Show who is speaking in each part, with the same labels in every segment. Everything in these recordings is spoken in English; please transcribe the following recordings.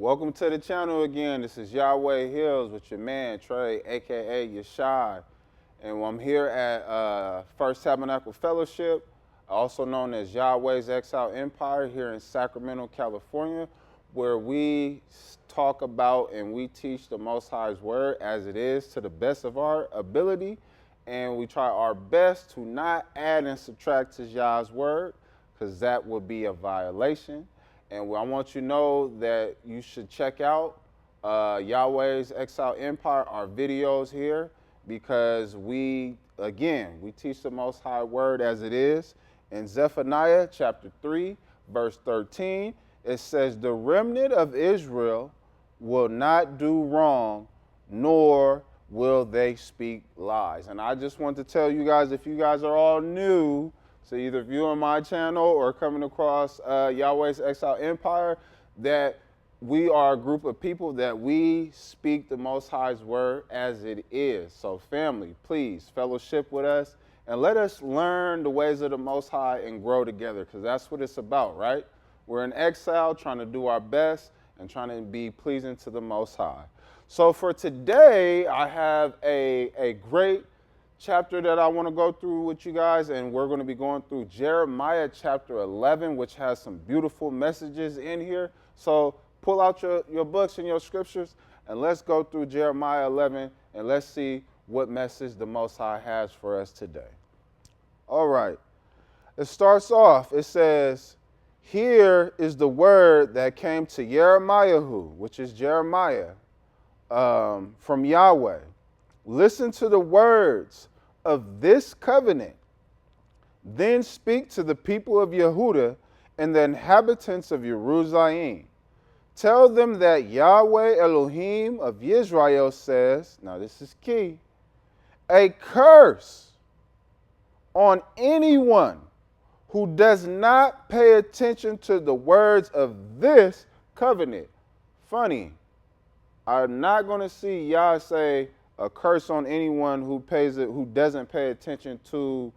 Speaker 1: Welcome to the channel again. This is Yahweh Hills with your man Trey, aka Yashai, and I'm here at First Tabernacle Fellowship, also known as Yahweh's Exiled Empire, here in Sacramento, California, where we talk about and we teach the Most High's word as it is to the best of our ability, and we try our best to not add and subtract to Yah's word, because that would be a violation. And I want you to know that you should check out Yahweh's Exiled Empire, our videos here, because we teach the Most High word as it is. In Zephaniah chapter 3, verse 13, it says, "The remnant of Israel will not do wrong, nor will they speak lies." And I just want to tell you guys, if you guys are all new, so either viewing my channel or coming across Yahweh's Exiled Empire, that we are a group of people that we speak the Most High's word as it is. So family, please fellowship with us and let us learn the ways of the Most High and grow together, because that's what it's about, right? We're in exile trying to do our best and trying to be pleasing to the Most High. So for today, I have a great chapter that I want to go through with you guys, and we're going to be going through Jeremiah chapter 11, which has some beautiful messages in here. So pull out your books and your scriptures, and let's go through Jeremiah 11, and let's see what message the Most High has for us today. All right. It starts off, it says, "Here is the word that came to Jeremiah," which is Jeremiah, from Yahweh. "Listen to the words of this covenant. Then speak to the people of Yehuda and the inhabitants of Jerusalem. Tell them that Yahweh Elohim of Israel says," now this is key, "a curse on anyone who does not pay attention to the words of this covenant." Funny, I'm not going to see Yah say a curse on anyone who doesn't pay attention to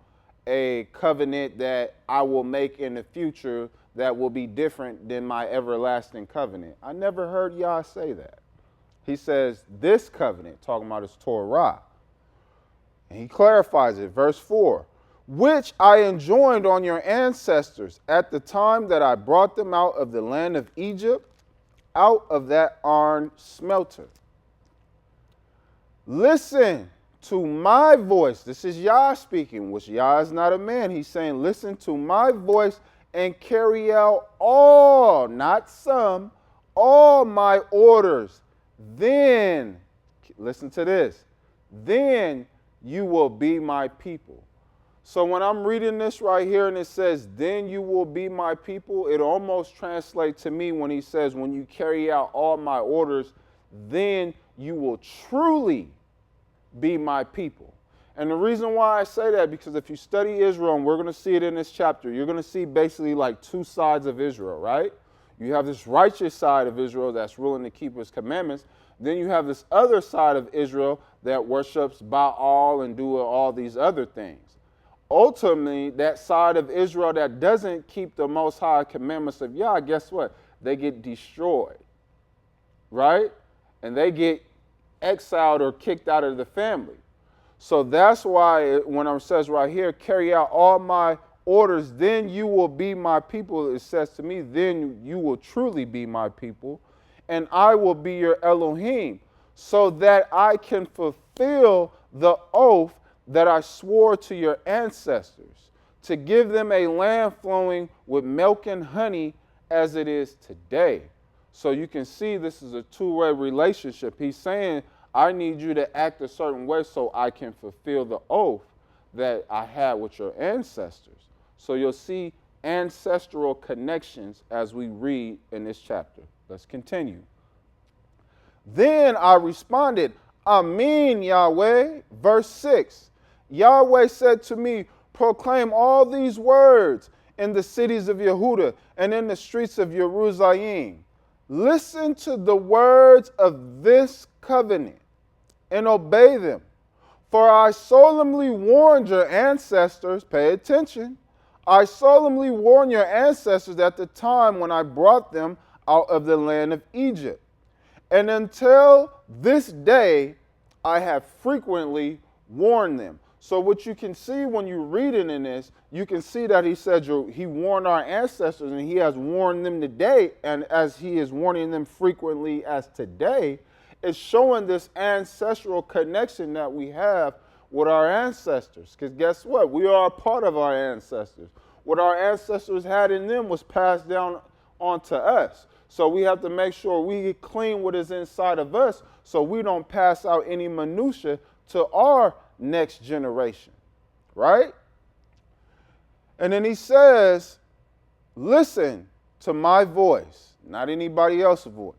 Speaker 1: a covenant that I will make in the future that will be different than my everlasting covenant. I never heard Yah say that. He says this covenant, talking about his Torah. And he clarifies it, verse 4, "which I enjoined on your ancestors at the time that I brought them out of the land of Egypt, out of that iron smelter. Listen to my voice." This is Yah speaking, which Yah is not a man. He's saying, listen to my voice and carry out all, not some, all my orders. Then, listen to this, then you will be my people. So when I'm reading this right here and it says, "then you will be my people," it almost translates to me when he says, when you carry out all my orders, then you will truly be my people. And the reason why I say that, because if you study Israel, and we're going to see it in this chapter, you're going to see basically like two sides of Israel, right? You have this righteous side of Israel that's willing to keep his commandments. Then you have this other side of Israel that worships Baal and do all these other things. Ultimately, that side of Israel that doesn't keep the Most High commandments of Yah, guess what? They get destroyed, right? And they get exiled or kicked out of the family. So that's why when it says right here, "carry out all my orders, then you will be my people," it says to me, then you will truly be my people, "and I will be your Elohim, so that I can fulfill the oath that I swore to your ancestors, to give them a land flowing with milk and honey as it is today." So you can see this is a two-way relationship. He's saying, I need you to act a certain way so I can fulfill the oath that I had with your ancestors. So you'll see ancestral connections as we read in this chapter. Let's continue. "Then I responded, Amen, Yahweh." Verse 6, "Yahweh said to me, proclaim all these words in the cities of Yehuda and in the streets of Jerusalem. Listen to the words of this covenant and obey them. For I solemnly warned your ancestors," pay attention, "I solemnly warned your ancestors at the time when I brought them out of the land of Egypt. And until this day, I have frequently warned them. So what you can see when you read it in this, you can see that he said he warned our ancestors and he has warned them today. And as he is warning them frequently as today, it's showing this ancestral connection that we have with our ancestors. Because guess what? We are a part of our ancestors. What our ancestors had in them was passed down onto us. So we have to make sure we get clean what is inside of us so we don't pass out any minutia to our next generation, right? And then he says, listen to my voice, not anybody else's voice.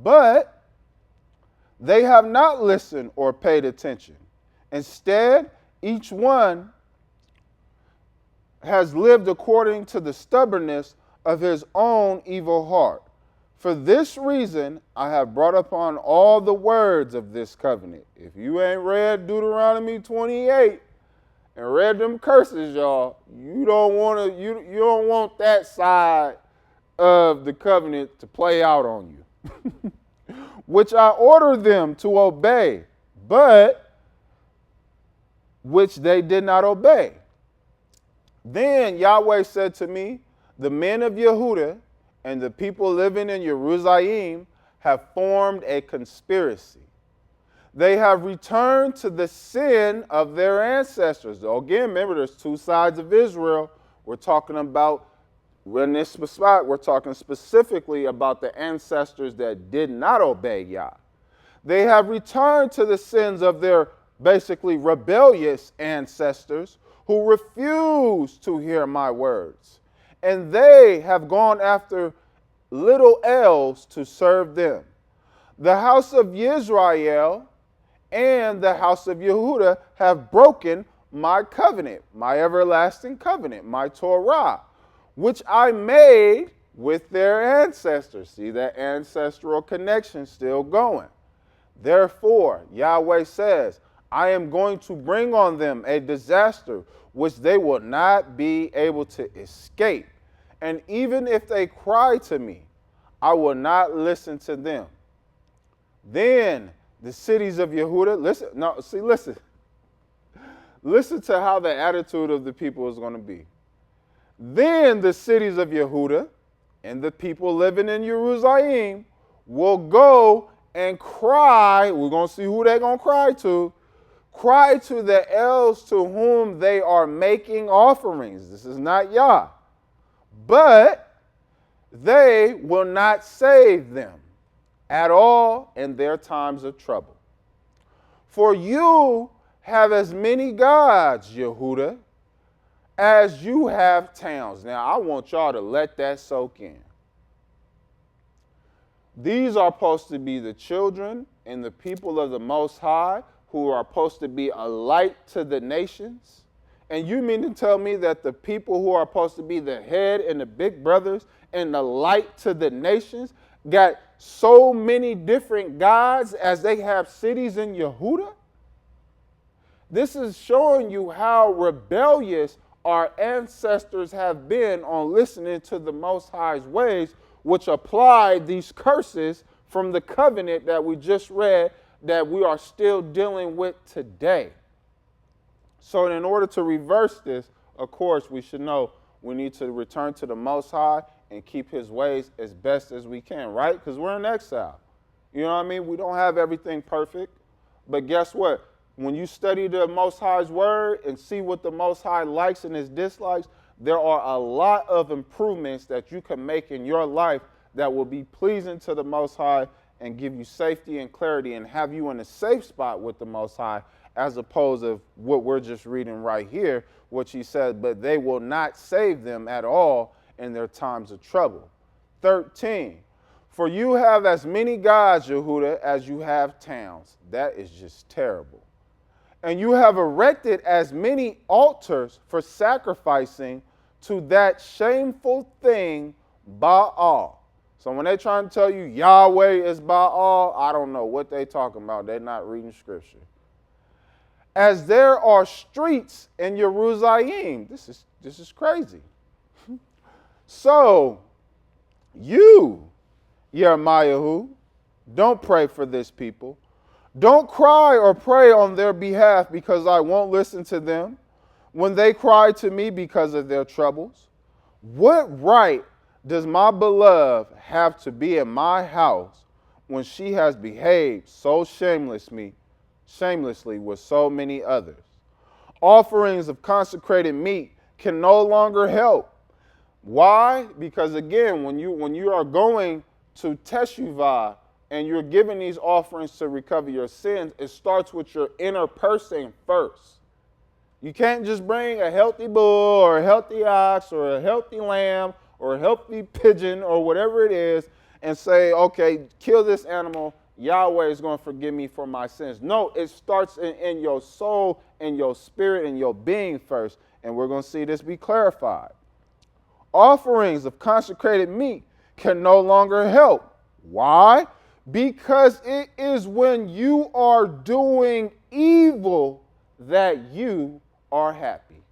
Speaker 1: But they have not listened or paid attention. Instead, each one has lived according to the stubbornness of his own evil heart. For this reason, I have brought upon all the words of this covenant. If you ain't read Deuteronomy 28 and read them curses, y'all, you don't want that side of the covenant to play out on you. Which I order them to obey, but which they did not obey. Then Yahweh said to me, the men of Yehudah and the people living in Jerusalem have formed a conspiracy. They have returned to the sin of their ancestors. So again, remember, there's two sides of Israel. We're talking about, in this spot, we're talking specifically about the ancestors that did not obey Yah. They have returned to the sins of their basically rebellious ancestors who refused to hear my words. And they have gone after little elves to serve them. The house of Israel and the house of Yehudah have broken my covenant, my everlasting covenant, my Torah, which I made with their ancestors. See that ancestral connection still going. Therefore, Yahweh says, I am going to bring on them a disaster which they will not be able to escape. And even if they cry to me, I will not listen to them. Then the cities of Yehudah, listen to how the attitude of the people is going to be. Then the cities of Yehudah and the people living in Jerusalem will go and cry. We're going to see who they're going to cry to. Cry to the elves to whom they are making offerings. This is not Yah. But they will not save them at all in their times of trouble. For you have as many gods, Yehudah, as you have towns. Now, I want y'all to let that soak in. These are supposed to be the children and the people of the Most High who are supposed to be a light to the nations. And you mean to tell me that the people who are supposed to be the head and the big brothers and the light to the nations got so many different gods as they have cities in Yehudah? This is showing you how rebellious our ancestors have been on listening to the Most High's ways, which applied these curses from the covenant that we just read that we are still dealing with today. So in order to reverse this, of course, we should know we need to return to the Most High and keep his ways as best as we can, right? Because we're in exile. You know what I mean? We don't have everything perfect. But guess what? When you study the Most High's word and see what the Most High likes and his dislikes, there are a lot of improvements that you can make in your life that will be pleasing to the Most High and give you safety and clarity and have you in a safe spot with the Most High, as opposed to what we're just reading right here, which he said, but they will not save them at all in their times of trouble. 13, for you have as many gods, Yehudah, as you have towns. That is just terrible. And you have erected as many altars for sacrificing to that shameful thing, Baal. So when they're trying to tell you Yahweh is Baal, I don't know what they're talking about. They're not reading scripture. As there are streets in Jerusalem. This is crazy. So You, Yeremiah, don't pray for this people. Don't cry or pray on their behalf because I won't listen to them when they cry to me because of their troubles. What right does my beloved have to be in my house when she has behaved so shamelessly with so many others? Offerings of consecrated meat can no longer help. Why? Because again, when you are going to Teshuvah and you're giving these offerings to recover your sins, it starts with your inner person first. You can't just bring a healthy bull or a healthy ox or a healthy lamb or a healthy pigeon or whatever it is and say, okay, kill this animal. Yahweh is going to forgive me for my sins. No, it starts in your soul, in your spirit, in your being first. And we're going to see this be clarified. Offerings of consecrated meat can no longer help. Why? Because it is when you are doing evil that you are happy.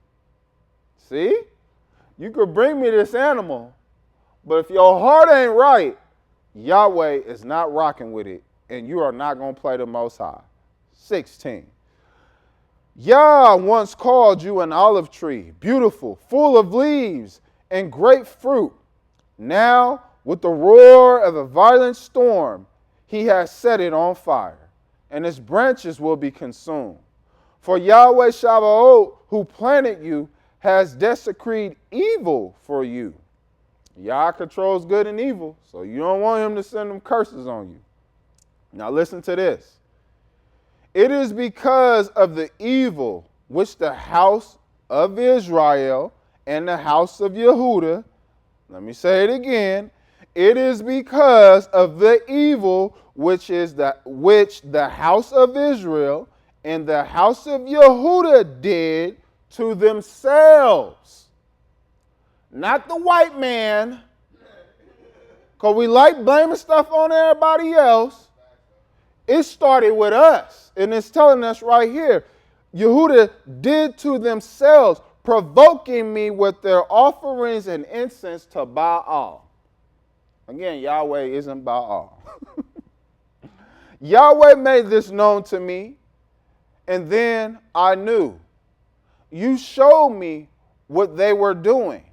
Speaker 1: See? You could bring me this animal, but if your heart ain't right, Yahweh is not rocking with it, and you are not going to play the Most High. 16. Yah once called you an olive tree, beautiful, full of leaves and great fruit. Now, with the roar of a violent storm, he has set it on fire, and its branches will be consumed. For Yahweh Shabbat, who planted you, has decreed evil for you. Yah controls good and evil, so you don't want him to send them curses on you. Now listen to this. It is because of the evil which the house of Israel and the house of Yehudah, let me say it again, it is because of the evil which the house of Israel and the house of Yehudah did to themselves. Not the white man, because we like blaming stuff on everybody else. It started with us, and it's telling us right here, Yehudah did to themselves, provoking me with their offerings and incense to Baal. Again, Yahweh isn't Baal. Yahweh made this known to me, and then I knew. You showed me what they were doing.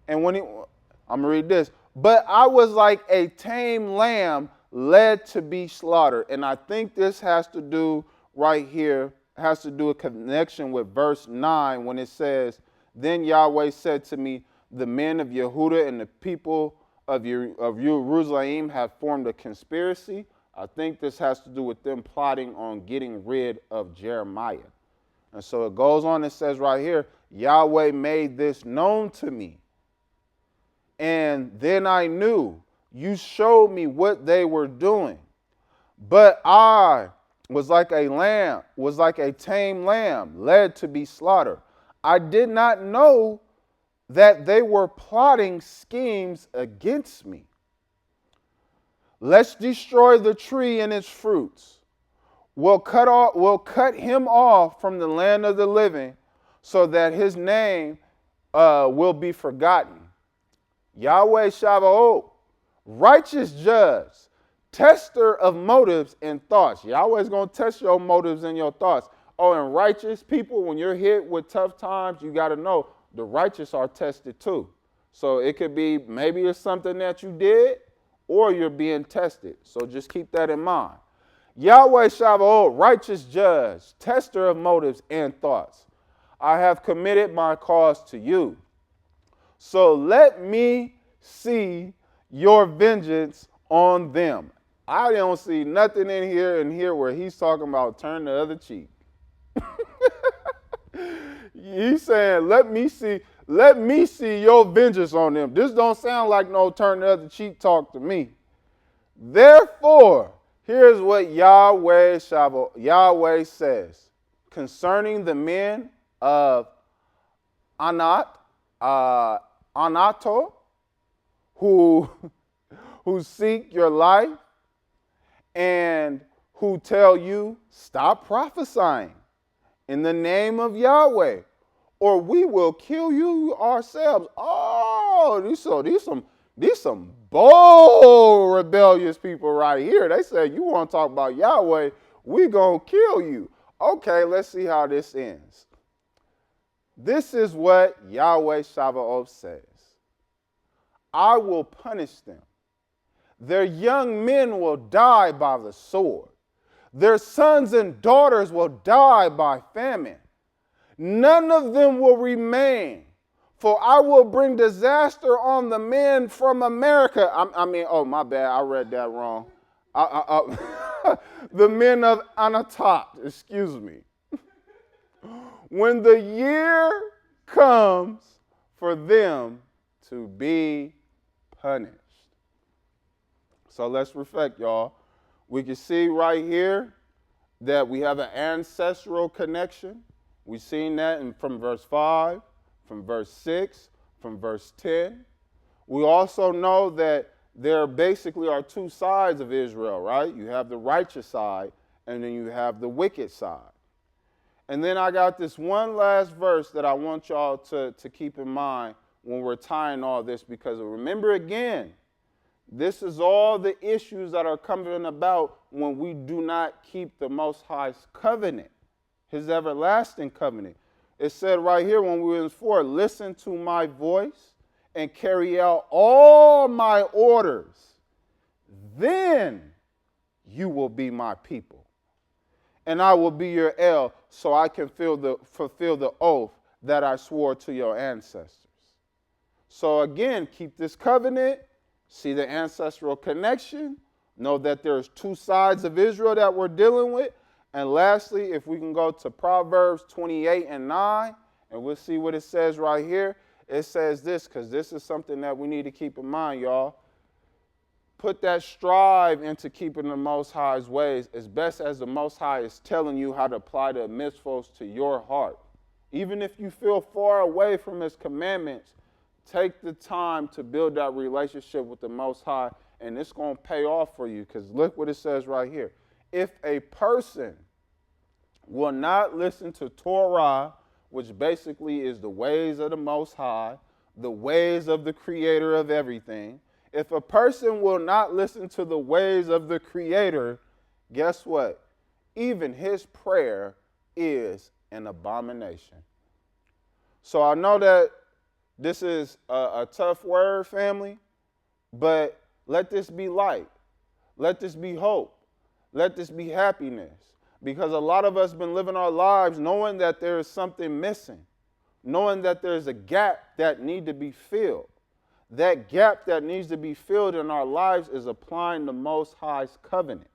Speaker 1: And I'm going to read this. But I was like a tame lamb led to be slaughtered. And I think this has to do right here, has to do a connection with verse 9 when it says, then Yahweh said to me, the men of Yehudah and the people of Jerusalem have formed a conspiracy. I think this has to do with them plotting on getting rid of Jeremiah. And so it goes on, it says right here, Yahweh made this known to me. And then I knew, you showed me what they were doing. But I was like a tame lamb led to be slaughtered. I did not know that they were plotting schemes against me. Let's destroy the tree and its fruits. We'll cut him off from the land of the living so that his name will be forgotten. Yahweh Shabbat, righteous judge, tester of motives and thoughts. Yahweh's going to test your motives and your thoughts. Oh, and righteous people, when you're hit with tough times, you got to know the righteous are tested too. So it could be maybe it's something that you did or you're being tested. So just keep that in mind. Yahweh Shabbat, righteous judge, tester of motives and thoughts. I have committed my cause to you. So let me see your vengeance on them. I don't see nothing in here where he's talking about turn the other cheek. He's saying, let me see your vengeance on them. This don't sound like no turn the other cheek talk to me. Therefore, here's what Yahweh says concerning the men of Anato, who seek your life and who tell you, stop prophesying in the name of Yahweh, or we will kill you ourselves. Oh, These some bold, rebellious people right here. They say, you want to talk about Yahweh, we going to kill you. Okay, let's see how this ends. This is what Yahweh Shabbat says. I will punish them. Their young men will die by the sword. Their sons and daughters will die by famine. None of them will remain, for I will bring disaster on the men from America. Oh, my bad, I read that wrong. The men of Anatot, excuse me. When the year comes for them to be punished. So let's reflect, y'all. We can see right here that we have an ancestral connection. We've seen that from verse 5, from verse 6, from verse 10. We also know that there basically are two sides of Israel, right? You have the righteous side, and then you have the wicked side. And then I got this one last verse that I want y'all to keep in mind when we're tying all this, because remember again, this is all the issues that are coming about when we do not keep the Most High's covenant, his everlasting covenant. It said right here when we were in 4, listen to my voice and carry out all my orders. Then you will be my people. And I will be your El, so I can fulfill the oath that I swore to your ancestors. So again, keep this covenant. See the ancestral connection. Know that there's two sides of Israel that we're dealing with. And lastly, if we can go to Proverbs 28 and 9, and we'll see what it says right here. It says this, because this is something that we need to keep in mind, y'all. Put that strive into keeping the Most High's ways as best as the Most High is telling you how to apply the mitzvos to your heart. Even if you feel far away from his commandments, take the time to build that relationship with the Most High, and it's going to pay off for you, because look what it says right here. If a person will not listen to Torah, which basically is the ways of the Most High, the ways of the Creator of everything, if a person will not listen to the ways of the Creator, guess what? Even his prayer is an abomination. So I know that this is a tough word, family, but let this be light. Let this be hope. Let this be happiness. Because a lot of us have been living our lives knowing that there is something missing, knowing that there's a gap that needs to be filled. That gap that needs to be filled in our lives is applying the Most High's covenant.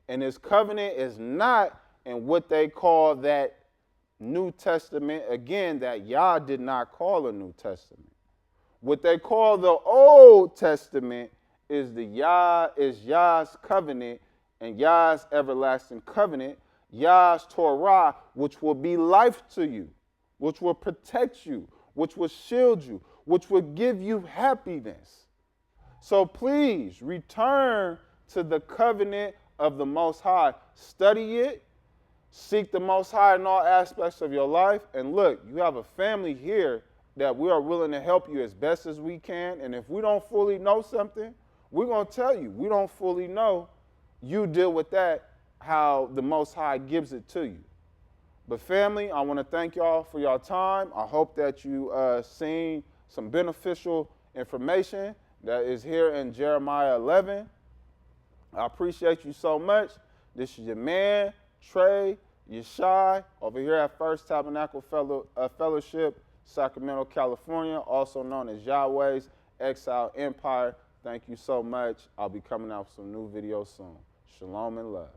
Speaker 1: And his covenant is not in what they call that New Testament, again, that Yah did not call a New Testament. What they call the Old Testament is Yah's covenant and Yah's everlasting covenant, Yah's Torah, which will be life to you, which will protect you, which will shield you, which will give you happiness. So please return to the covenant of the Most High. Study it. Seek the Most High in all aspects of your life. And look, you have a family here that we are willing to help you as best as we can. And if we don't fully know something, we're going to tell you. We don't fully know. You deal with that how the Most High gives it to you. But family, I want to thank y'all for your time. I hope that you seen some beneficial information that is here in Jeremiah 11. I appreciate you so much. This is your man, Trey Yeshai, over here at First Tabernacle Fellowship, Sacramento, California, also known as Yahweh's Exiled Empire. Thank you so much. I'll be coming out with some new videos soon. Shalom and love.